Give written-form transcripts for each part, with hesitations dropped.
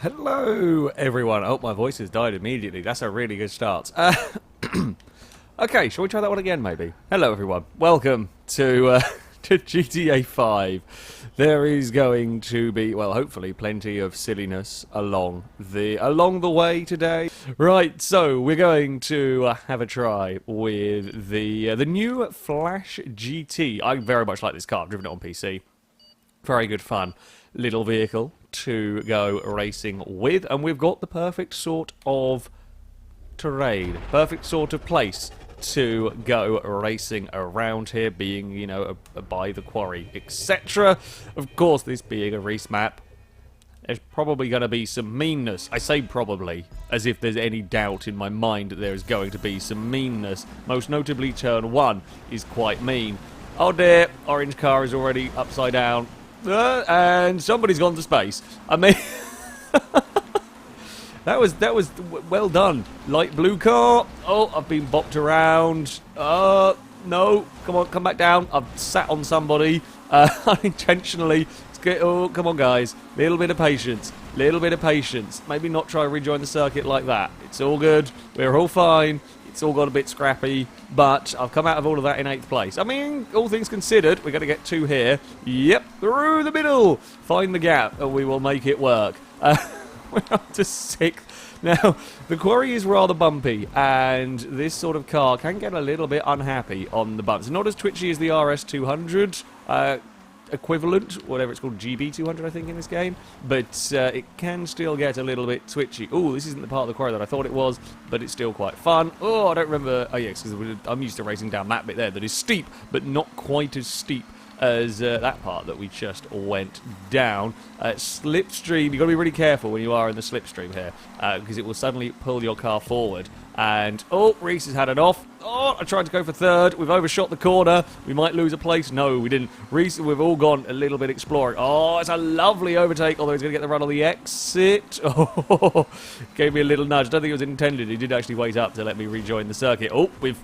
Hello, everyone. I hope my voice has died immediately. That's a really good start. Okay, shall we try that one again, maybe? Hello, everyone. Welcome to to GTA 5. There is going to be, well, hopefully, plenty of silliness along the way today. Right, so we're going to have a try with the new Flash GT. I very much like this car. I've driven it on PC. Very good fun little vehicle to go racing with, and we've got the perfect sort of terrain, perfect sort of place to go racing around here, being, you know, by the quarry, etc. Of course, this being a race map, there's probably going to be some meanness. I say probably, as if there's any doubt in my mind that there is going to be some meanness. Most notably, turn 1 is quite mean. Oh dear, orange car is already upside down. And somebody's gone to space. I mean, that was well done. Light blue car. Oh, I've been bopped around. No, come on, come back down. I've sat on somebody unintentionally. Oh, come on, guys. Little bit of patience. Little bit of patience. Maybe not try and rejoin the circuit like that. It's all good. We're all fine. It's all got a bit scrappy, but I've come out of all of that in 8th place. I mean, all things considered, we're going to get 2 here. Yep, through the middle. Find the gap, and we will make it work. We're up to 6th. Now, the quarry is rather bumpy, and this sort of car can get a little bit unhappy on the bumps. Not as twitchy as the RS200 equivalent, whatever it's called, GB200, I think, in this game, but it can still get a little bit twitchy. Oh, this isn't the part of the quarry that I thought it was, but it's still quite fun. Oh, I don't remember. Oh, yes, because I'm used to racing down that bit there that is steep, but not quite as steep as that part that we just went down. Slipstream, you've got to be really careful when you are in the slipstream here, because it will suddenly pull your car forward. And, oh, Reese has had it off. Oh, I tried to go for 3rd. We've overshot the corner. We might lose a place. No, we didn't. Reese, we've all gone a little bit exploring. Oh, it's a lovely overtake, although he's going to get the run on the exit. Oh, gave me a little nudge. I don't think it was intended. He did actually wait up to let me rejoin the circuit. Oh, we've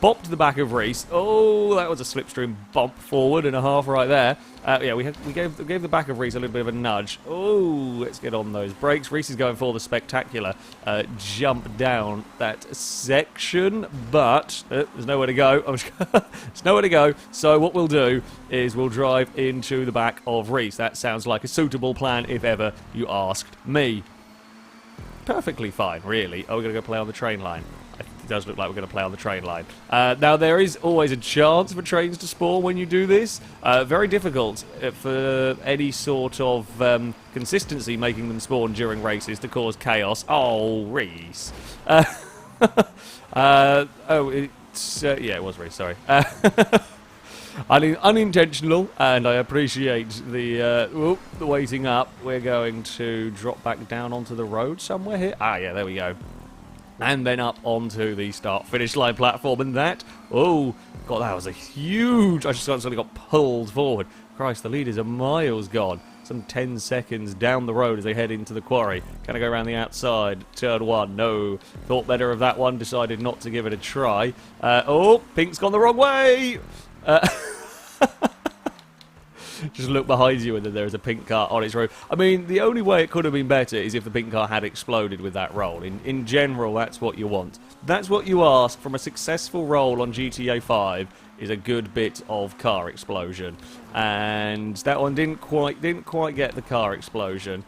bopped the back of Reese. Oh, that was a slipstream bump forward and a half right there. Yeah, we gave the back of Reese a little bit of a nudge. Oh, let's get on those brakes. Reese is going for the spectacular jump down that section, but there's nowhere to go. There's nowhere to go. So what we'll do is we'll drive into the back of Reese. That sounds like a suitable plan if ever you asked me. Perfectly fine, really. Oh, we're going to go play on the train line. It does look like we're going to play on the train line. Now, there is always a chance for trains to spawn when you do this. Very difficult for any sort of consistency making them spawn during races to cause chaos. Oh, Reese. Yeah, it was Reese, sorry. Unintentional, and I appreciate the waiting up. We're going to drop back down onto the road somewhere here. Ah, yeah, there we go. And then up onto the start-finish line platform, and that, oh, God, that was a huge, I just suddenly got pulled forward. Christ, the leaders are miles gone. Some 10 seconds down the road as they head into the quarry. Can I go around the outside? Turn 1, no. Thought better of that one, decided not to give it a try. Oh, Pink's gone the wrong way! Just look behind you and then there is a pink car on its road. I mean, the only way it could have been better is if the pink car had exploded with that roll. In general, that's what you want. That's what you ask from a successful roll on GTA 5, is a good bit of car explosion. And that one didn't quite get the car explosion.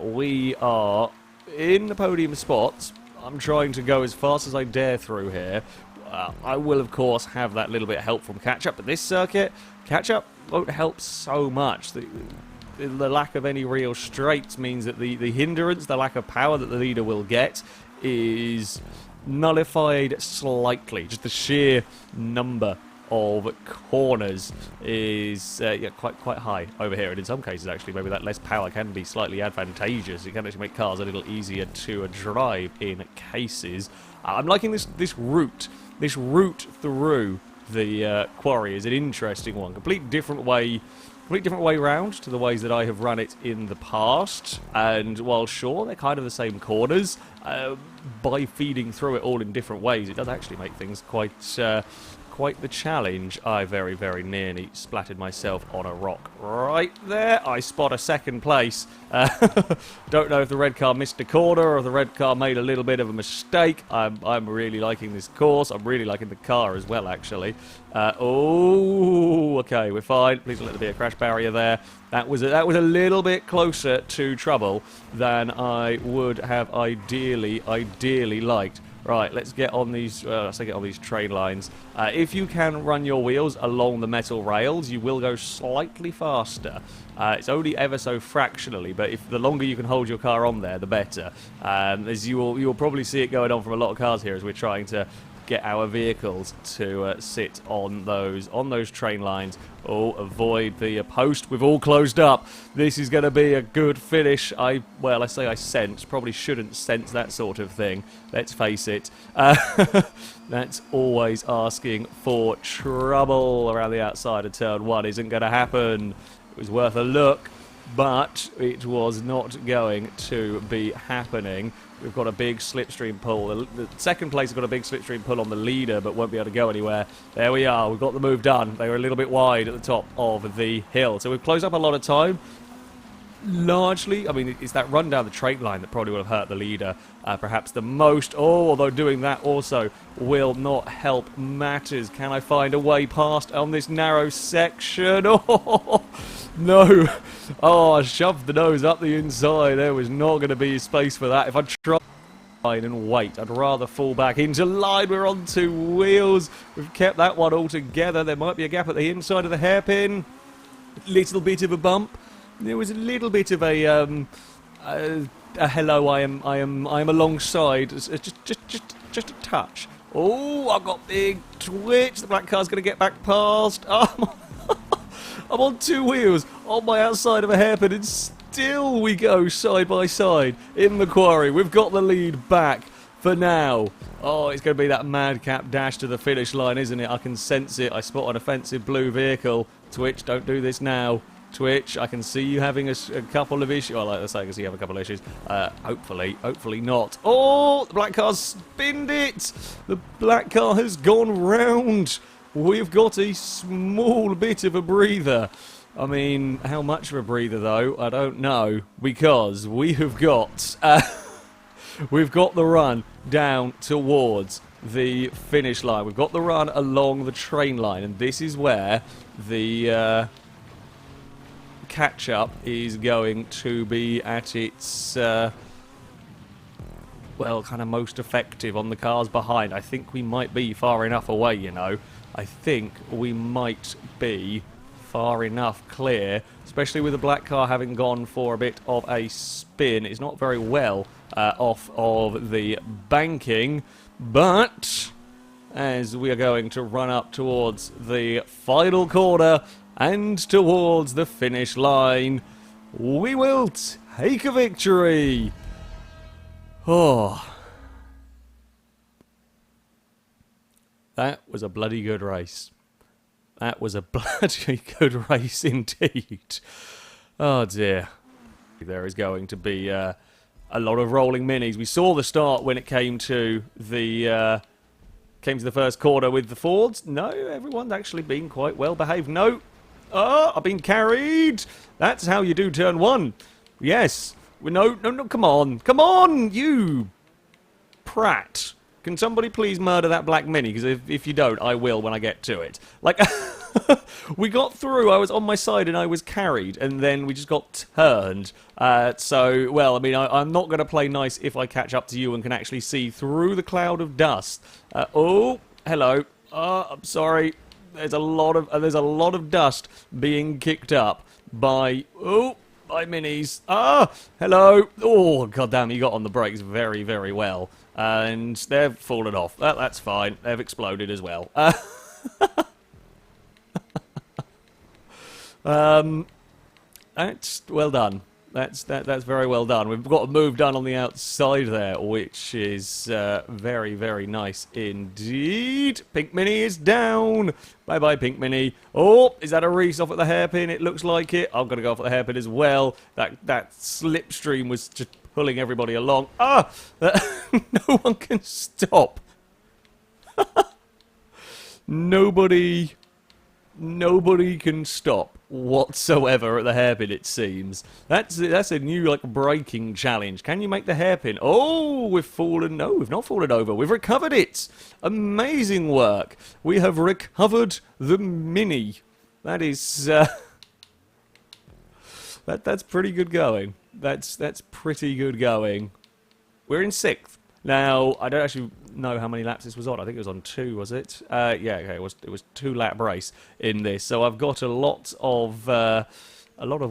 We are in the podium spots. I'm trying to go as fast as I dare through here. I will, of course, have that little bit of help from catch-up, but this circuit, catch-up won't help so much. The lack of any real straights means that the hindrance, the lack of power that the leader will get, is nullified slightly. Just the sheer number of corners is yeah, quite high over here, and in some cases actually maybe that less power can be slightly advantageous. It can actually make cars a little easier to drive in cases. I'm liking this route through the quarry is an interesting one. Complete different way round to the ways that I have run it in the past. And while sure they're kind of the same corners, by feeding through it all in different ways, it does actually make things quite quite the challenge. I very, very nearly splattered myself on a rock right there. I spot a second place. Don't know if the red car missed a corner or if the red car made a little bit of a mistake. I'm really liking this course. I'm really liking the car as well, actually. Oh, okay, we're fine. Please don't let there be a crash barrier there. That was a little bit closer to trouble than I would have ideally liked. Right, let's get on these. Let's get on these train lines. If you can run your wheels along the metal rails, you will go slightly faster. It's only ever so fractionally, but if the longer you can hold your car on there, the better. As you'll probably see it going on from a lot of cars here as we're trying to get our vehicles to sit on those train lines. Oh, avoid the post. We've all closed up. This is going to be a good finish. I say I sense. Probably shouldn't sense that sort of thing. Let's face it. That's always asking for trouble around the outside of turn 1. Isn't going to happen. It was worth a look, but it was not going to be happening. We've got a big slipstream pull. The second place has got a big slipstream pull on the leader, but won't be able to go anywhere. There we are. We've got the move done. They were a little bit wide at the top of the hill. So we've closed up a lot of time. Largely, I mean, it's that run down the train line that probably would have hurt the leader perhaps the most. Oh, although doing that also will not help matters. Can I find a way past on this narrow section? Oh, no. Oh, I shoved the nose up the inside. There was not going to be space for that. If I tried and wait, I'd rather fall back into line. We're on 2 wheels. We've kept that one all together. There might be a gap at the inside of the hairpin. Little bit of a bump. There was a little bit of a hello. I am alongside. Just a touch. Oh, I've got big twitch. The black car's going to get back past. Oh, I'm on 2 wheels on my outside of a hairpin, and still we go side by side in the quarry. We've got the lead back for now. Oh, it's going to be that madcap dash to the finish line, isn't it? I can sense it. I spot an offensive blue vehicle. Twitch, don't do this now. Twitch, I can see you having a couple of issues. Well, like I say, I can see you have a couple of issues. Hopefully not. Oh, the black car's spinned it. The black car has gone round. We've got a small bit of a breather. I mean, how much of a breather, though? I don't know. Because we have got... we've got the run down towards the finish line. We've got the run along the train line. And this is where the... catch-up is going to be at its, kind of most effective on the cars behind. I think we might be far enough away, you know. I think we might be far enough clear, especially with the black car having gone for a bit of a spin. It's not very well off of the banking, but as we are going to run up towards the final corner and towards the finish line, we will take a victory. Oh, that was a bloody good race. That was a bloody good race indeed. Oh dear. There is going to be a lot of rolling minis. We saw the start when it came to the first corner with the Fords. No, everyone's actually been quite well behaved. No. Oh, I've been carried. That's how you do turn 1. Yes. No, come on. Come on, you prat. Can somebody please murder that black Mini? Because if you don't, I will when I get to it. Like, we got through. I was on my side and I was carried. And then we just got turned. So, well, I mean, I'm not going to play nice if I catch up to you and can actually see through the cloud of dust. Oh, hello. I'm sorry. There's a lot of dust being kicked up by minis. Ah, hello. Oh, goddamn! You got on the brakes very, very well, and they've fallen off. That's fine. They've exploded as well. That's well done. That's very well done. We've got a move done on the outside there, which is very, very nice indeed. Pink Mini is down. Bye-bye, Pink Mini. Oh, is that a Reese off at the hairpin? It looks like it. I'm going to go off at the hairpin as well. That slipstream was just pulling everybody along. Ah! No one can stop. Nobody can stop whatsoever at the hairpin, it seems. That's a new, like, braking challenge. Can you make the hairpin? Oh, we've fallen. No, we've not fallen over. We've recovered it. Amazing work. We have recovered the Mini. That is, that's pretty good going. That's pretty good going. We're in 6th. Now, I don't actually know how many laps this was on. I think it was on 2, was it? Yeah, okay, it was 2-lap race in this. So I've got a lot of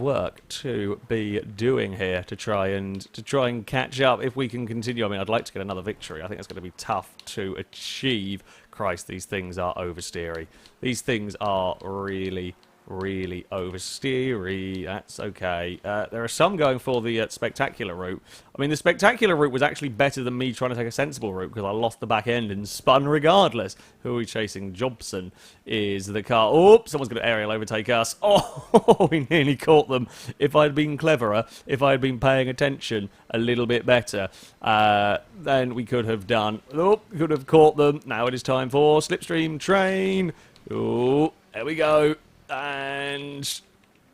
work to be doing here to try and catch up if we can continue. I mean, I'd like to get another victory. I think it's going to be tough to achieve. Christ, these things are oversteery. These things are really oversteery. That's okay. There are some going for the spectacular route. I mean, the spectacular route was actually better than me trying to take a sensible route because I lost the back end and spun regardless. Who are we chasing? Jobson is the car. Oh, someone's going to aerial overtake us. Oh, we nearly caught them. If I'd been cleverer, if I'd been paying attention a little bit better, then we could have done. Oh, could have caught them. Now it is time for Slipstream Train. Oh, there we go. And,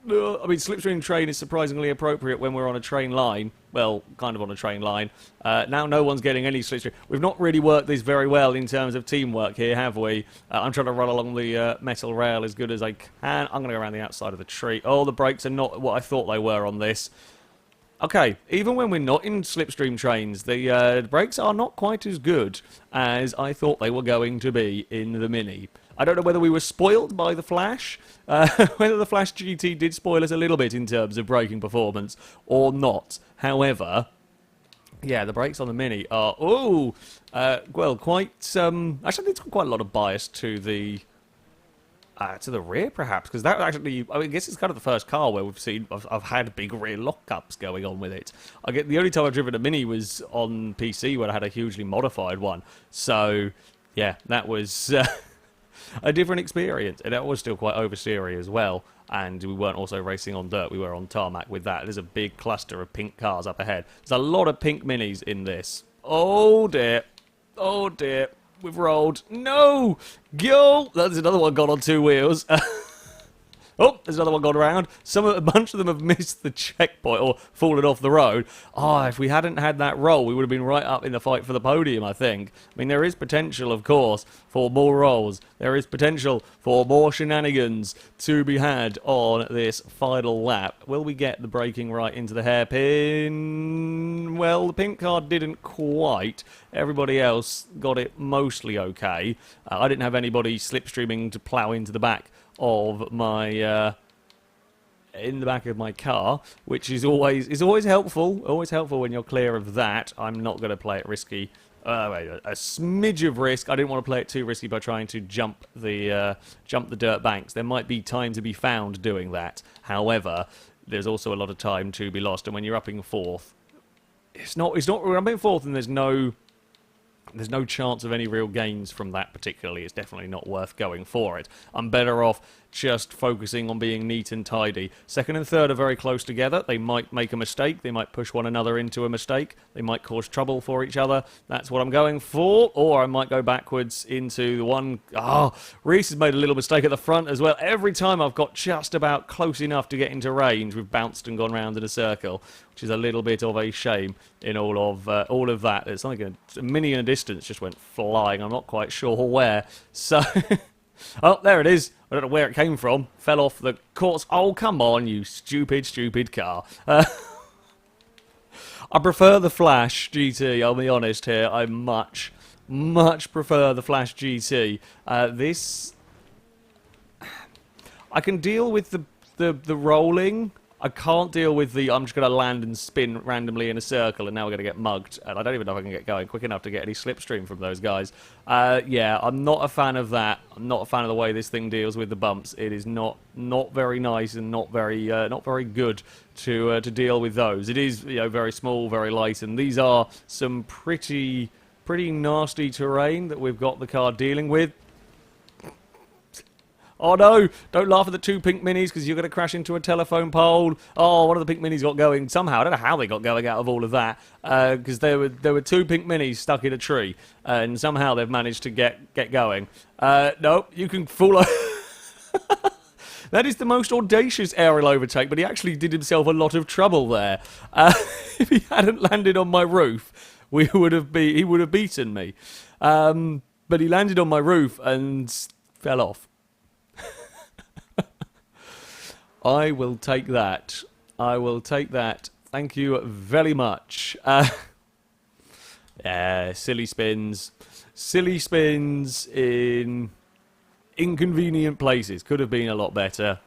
I mean, Slipstream Train is surprisingly appropriate when we're on a train line. Well, kind of on a train line. Now no one's getting any Slipstream. We've not really worked this very well in terms of teamwork here, have we? I'm trying to run along the metal rail as good as I can. I'm going to go around the outside of the tree. Oh, the brakes are not what I thought they were on this. Okay, even when we're not in Slipstream Trains, the brakes are not quite as good as I thought they were going to be in the Mini. I don't know whether we were spoiled by the Flash, whether the Flash GT did spoil us a little bit in terms of braking performance or not. However, yeah, the brakes on the Mini are, well, quite, actually I think it's got quite a lot of bias to the rear, perhaps, because that actually, I guess it's kind of the first car where we've seen, I've had big rear lockups going on with it. The only time I've driven a Mini was on PC when I had a hugely modified one. So, yeah, that was a different experience, and that was still quite oversteery as well. And we weren't also racing on dirt, we were on tarmac with that. There's a big cluster of pink cars up ahead. There's a lot of pink Minis in this. Oh dear. Oh dear. We've rolled. No! Go! There's another one gone on 2 wheels. Oh, there's another one gone around. A bunch of them have missed the checkpoint or fallen off the road. Oh, if we hadn't had that roll, we would have been right up in the fight for the podium, I think. I mean, there is potential, of course, for more rolls. There is potential for more shenanigans to be had on this final lap. Will we get the braking right into the hairpin? Well, the pink car didn't quite. Everybody else got it mostly okay. I didn't have anybody slipstreaming to plough into the back of my in the back of my car, which is always helpful. Always helpful when you're clear of that. I'm not going to play it risky. A smidge of risk. I didn't want to play it too risky by trying to jump the dirt banks. There might be time to be found doing that. However, there's also a lot of time to be lost. And when you're up in 4th, it's not. We're up in 4th, and there's no chance of any real gains from that particularly. It's definitely not worth going for it. I'm better off just focusing on being neat and tidy. 2nd and 3rd are very close together. They might make a mistake. They might push one another into a mistake. They might cause trouble for each other. That's what I'm going for. Or I might go backwards into the one... Reese has made a little mistake at the front as well. Every time I've got just about close enough to get into range, we've bounced and gone round in a circle, which is a little bit of a shame in all of that. It's like a Mini in a distance just went flying. I'm not quite sure where. So... Oh, there it is. I don't know where it came from. Fell off the course. Oh, come on, you stupid, stupid car. I prefer the Flash GT, I'll be honest here. I much prefer the Flash GT. This... I can deal with the rolling. I can't deal with the, I'm just going to land and spin randomly in a circle and now we're going to get mugged. And I don't even know if I can get going quick enough to get any slipstream from those guys. Yeah, I'm not a fan of that. I'm not a fan of the way this thing deals with the bumps. It is not very nice and not very good to deal with those. It is, very small, very light, and these are some pretty nasty terrain that we've got the car dealing with. Oh no, don't laugh at the 2 pink minis because you're going to crash into a telephone pole. Oh, what have the pink minis got going? Somehow, I don't know how they got going out of all of that, because there were 2 pink minis stuck in a tree, and somehow they've managed to get going. Nope, you can fall over. That is the most audacious aerial overtake, but he actually did himself a lot of trouble there. If he hadn't landed on my roof, he would have beaten me. But he landed on my roof and fell off. I will take that. I will take that. Thank you very much. Yeah, silly spins. Silly spins in inconvenient places. Could have been a lot better.